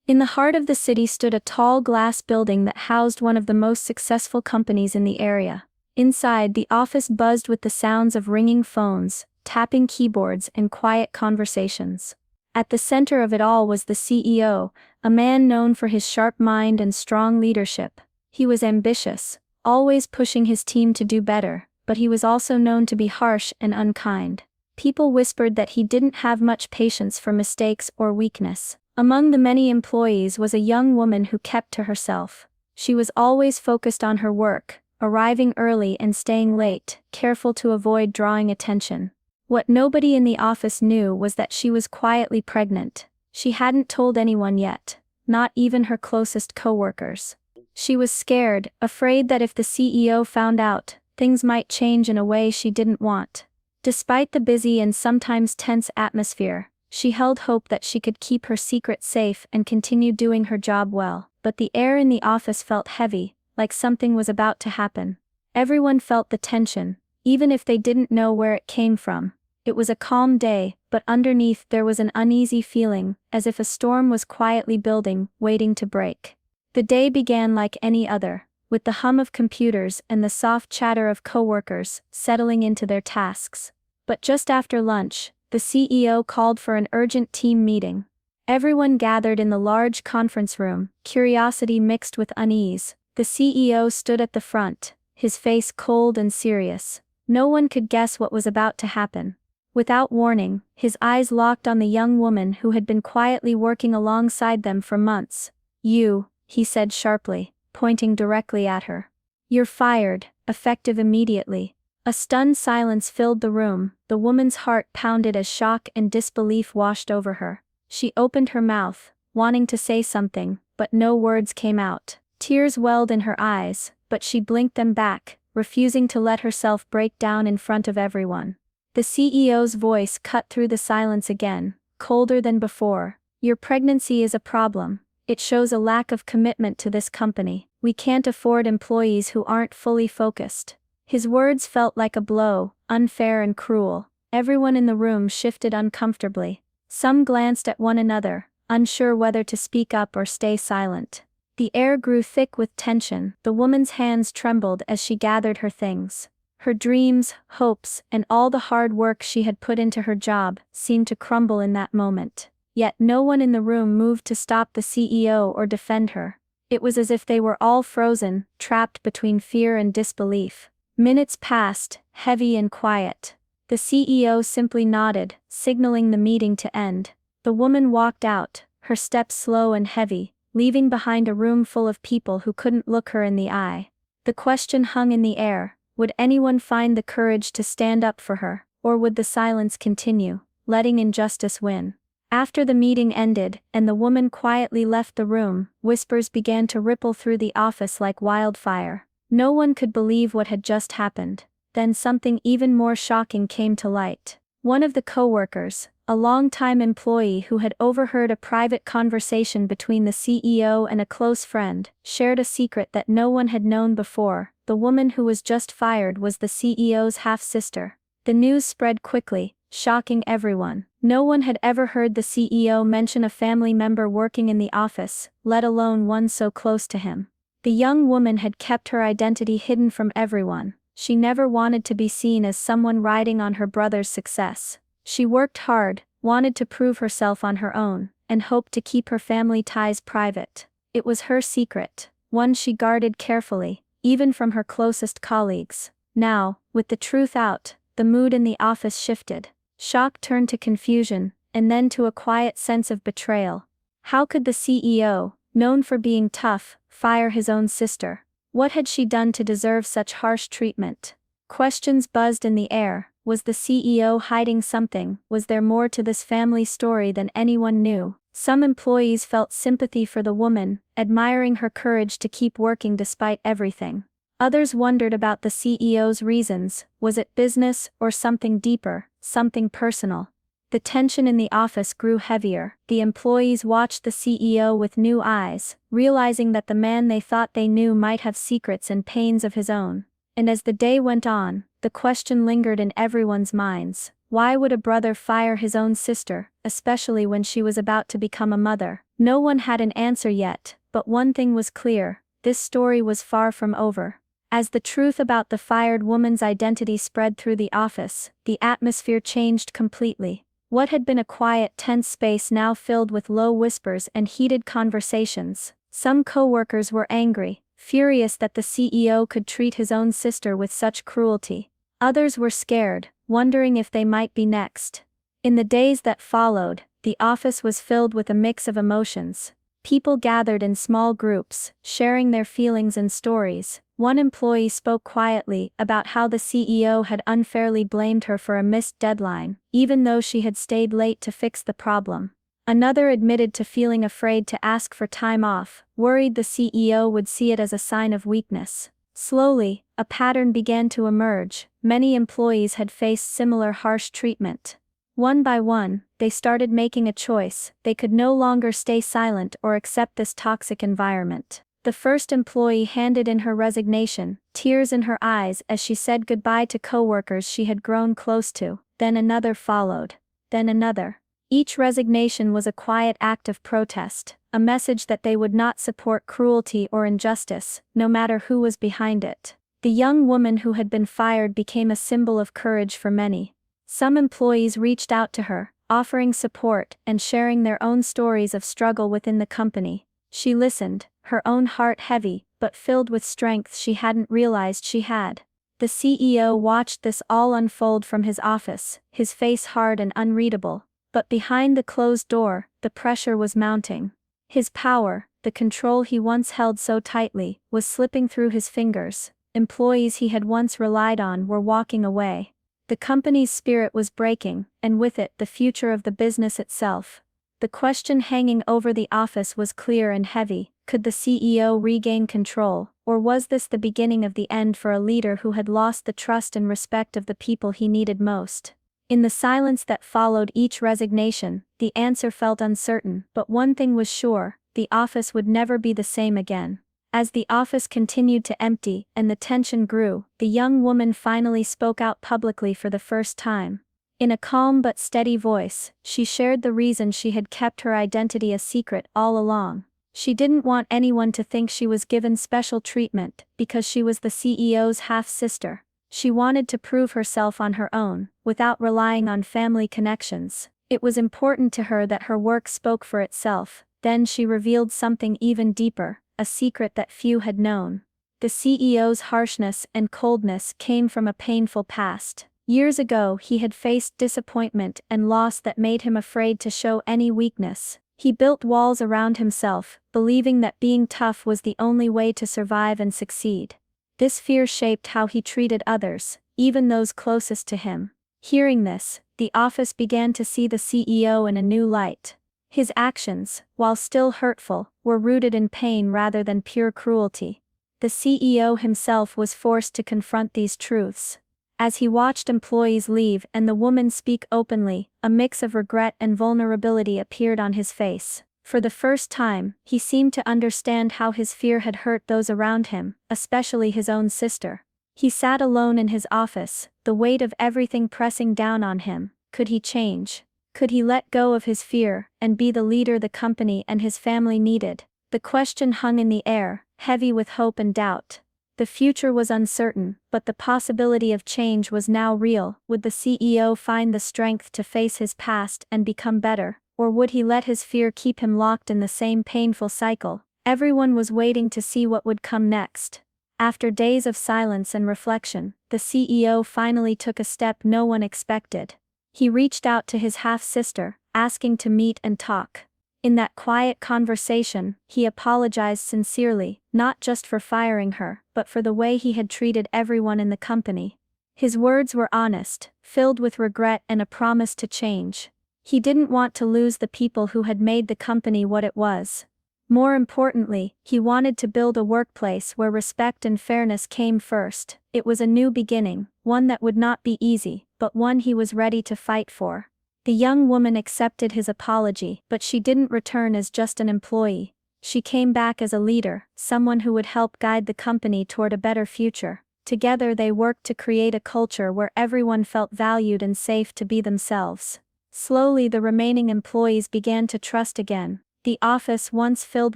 In the heart of the city stood a tall glass building that housed one of the most successful companies in the area. Inside, the office buzzed with the sounds of ringing phones, tapping keyboards, and quiet conversations. At the center of it all was the CEO, a man known for his sharp mind and strong leadership. He was ambitious, always pushing his team to do better, but he was also known to be harsh and unkind. People whispered that he didn't have much patience for mistakes or weakness. Among the many employees was a young woman who kept to herself. She was always focused on her work, arriving early and staying late, careful to avoid drawing attention. What nobody in the office knew was that she was quietly pregnant. She hadn't told anyone yet, not even her closest coworkers. She was scared, afraid that if the CEO found out, things might change in a way she didn't want. Despite the busy and sometimes tense atmosphere, she held hope that she could keep her secret safe and continue doing her job well. But the air in the office felt heavy, like something was about to happen. Everyone felt the tension, even if they didn't know where it came from. It was a calm day, but underneath there was an uneasy feeling, as if a storm was quietly building, waiting to break. The day began like any other, with the hum of computers and the soft chatter of coworkers settling into their tasks. But just after lunch, the CEO called for an urgent team meeting. Everyone gathered in the large conference room, curiosity mixed with unease. The CEO stood at the front, his face cold and serious. No one could guess what was about to happen. Without warning, his eyes locked on the young woman who had been quietly working alongside them for months. "You," he said sharply, pointing directly at her. "You're fired, effective immediately." A stunned silence filled the room. The woman's heart pounded as shock and disbelief washed over her. She opened her mouth, wanting to say something, but no words came out. Tears welled in her eyes, but she blinked them back, refusing to let herself break down in front of everyone. The CEO's voice cut through the silence again, colder than before. "Your pregnancy is a problem. It shows a lack of commitment to this company. We can't afford employees who aren't fully focused." His words felt like a blow, unfair and cruel. Everyone in the room shifted uncomfortably. Some glanced at one another, unsure whether to speak up or stay silent. The air grew thick with tension. The woman's hands trembled as she gathered her things. Her dreams, hopes, and all the hard work she had put into her job seemed to crumble in that moment. Yet no one in the room moved to stop the CEO or defend her. It was as if they were all frozen, trapped between fear and disbelief. Minutes passed, heavy and quiet. The CEO simply nodded, signaling the meeting to end. The woman walked out, her steps slow and heavy, leaving behind a room full of people who couldn't look her in the eye. The question hung in the air: would anyone find the courage to stand up for her, or would the silence continue, letting injustice win? After the meeting ended, and the woman quietly left the room, whispers began to ripple through the office like wildfire. No one could believe what had just happened. Then something even more shocking came to light. One of the coworkers, a longtime employee who had overheard a private conversation between the CEO and a close friend, shared a secret that no one had known before. The woman who was just fired was the CEO's half-sister. The news spread quickly, shocking everyone. No one had ever heard the CEO mention a family member working in the office, let alone one so close to him. The young woman had kept her identity hidden from everyone. She never wanted to be seen as someone riding on her brother's success. She worked hard, wanted to prove herself on her own, and hoped to keep her family ties private. It was her secret, one she guarded carefully, even from her closest colleagues. Now, with the truth out, the mood in the office shifted. Shock turned to confusion, and then to a quiet sense of betrayal. How could the CEO, known for being tough, fire his own sister? What had she done to deserve such harsh treatment? Questions buzzed in the air. Was the CEO hiding something? Was there more to this family story than anyone knew? Some employees felt sympathy for the woman, admiring her courage to keep working despite everything. Others wondered about the CEO's reasons. Was it business or something deeper, something personal? The tension in the office grew heavier. The employees watched the CEO with new eyes, realizing that the man they thought they knew might have secrets and pains of his own. And as the day went on, the question lingered in everyone's minds: why would a brother fire his own sister, especially when she was about to become a mother? No one had an answer yet, but one thing was clear: this story was far from over. As the truth about the fired woman's identity spread through the office, the atmosphere changed completely. What had been a quiet, tense space now filled with low whispers and heated conversations. Some coworkers were angry, furious that the CEO could treat his own sister with such cruelty. Others were scared, wondering if they might be next. In the days that followed, the office was filled with a mix of emotions. People gathered in small groups, sharing their feelings and stories. One employee spoke quietly about how the CEO had unfairly blamed her for a missed deadline, even though she had stayed late to fix the problem. Another admitted to feeling afraid to ask for time off, worried the CEO would see it as a sign of weakness. Slowly, a pattern began to emerge. Many employees had faced similar harsh treatment. One by one, they started making a choice. They could no longer stay silent or accept this toxic environment. The first employee handed in her resignation, tears in her eyes as she said goodbye to coworkers she had grown close to. Then another followed. Then another. Each resignation was a quiet act of protest, a message that they would not support cruelty or injustice, no matter who was behind it. The young woman who had been fired became a symbol of courage for many. Some employees reached out to her, offering support and sharing their own stories of struggle within the company. She listened, her own heart heavy, but filled with strength she hadn't realized she had. The CEO watched this all unfold from his office, his face hard and unreadable. But behind the closed door, the pressure was mounting. His power, the control he once held so tightly, was slipping through his fingers. Employees he had once relied on were walking away. The company's spirit was breaking, and with it the future of the business itself. The question hanging over the office was clear and heavy: could the CEO regain control, or was this the beginning of the end for a leader who had lost the trust and respect of the people he needed most? In the silence that followed each resignation, the answer felt uncertain, but one thing was sure: the office would never be the same again. As the office continued to empty and the tension grew, the young woman finally spoke out publicly for the first time. In a calm but steady voice, she shared the reason she had kept her identity a secret all along. She didn't want anyone to think she was given special treatment because she was the CEO's half-sister. She wanted to prove herself on her own, without relying on family connections. It was important to her that her work spoke for itself. Then she revealed something even deeper, a secret that few had known. The CEO's harshness and coldness came from a painful past. Years ago he had faced disappointment and loss that made him afraid to show any weakness. He built walls around himself, believing that being tough was the only way to survive and succeed. This fear shaped how he treated others, even those closest to him. Hearing this, the office began to see the CEO in a new light. His actions, while still hurtful, were rooted in pain rather than pure cruelty. The CEO himself was forced to confront these truths. As he watched employees leave and the woman speak openly, a mix of regret and vulnerability appeared on his face. For the first time, he seemed to understand how his fear had hurt those around him, especially his own sister. He sat alone in his office, the weight of everything pressing down on him. Could he change? Could he let go of his fear and be the leader the company and his family needed? The question hung in the air, heavy with hope and doubt. The future was uncertain, but the possibility of change was now real. Would the CEO find the strength to face his past and become better, or would he let his fear keep him locked in the same painful cycle? Everyone was waiting to see what would come next. After days of silence and reflection, the CEO finally took a step no one expected. He reached out to his half-sister, asking to meet and talk. In that quiet conversation, he apologized sincerely, not just for firing her, but for the way he had treated everyone in the company. His words were honest, filled with regret and a promise to change. He didn't want to lose the people who had made the company what it was. More importantly, he wanted to build a workplace where respect and fairness came first. It was a new beginning, one that would not be easy, but one he was ready to fight for. The young woman accepted his apology, but she didn't return as just an employee. She came back as a leader, someone who would help guide the company toward a better future. Together they worked to create a culture where everyone felt valued and safe to be themselves. Slowly the remaining employees began to trust again. The office, once filled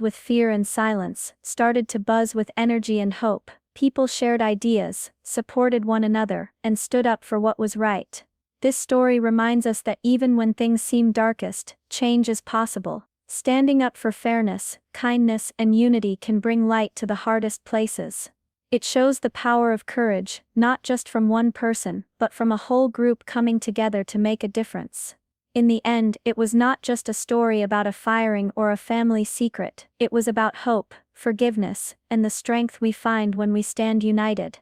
with fear and silence, started to buzz with energy and hope. People shared ideas, supported one another, and stood up for what was right. This story reminds us that even when things seem darkest, change is possible. Standing up for fairness, kindness, and unity can bring light to the hardest places. It shows the power of courage, not just from one person, but from a whole group coming together to make a difference. In the end, it was not just a story about a firing or a family secret, it was about hope, forgiveness, and the strength we find when we stand united.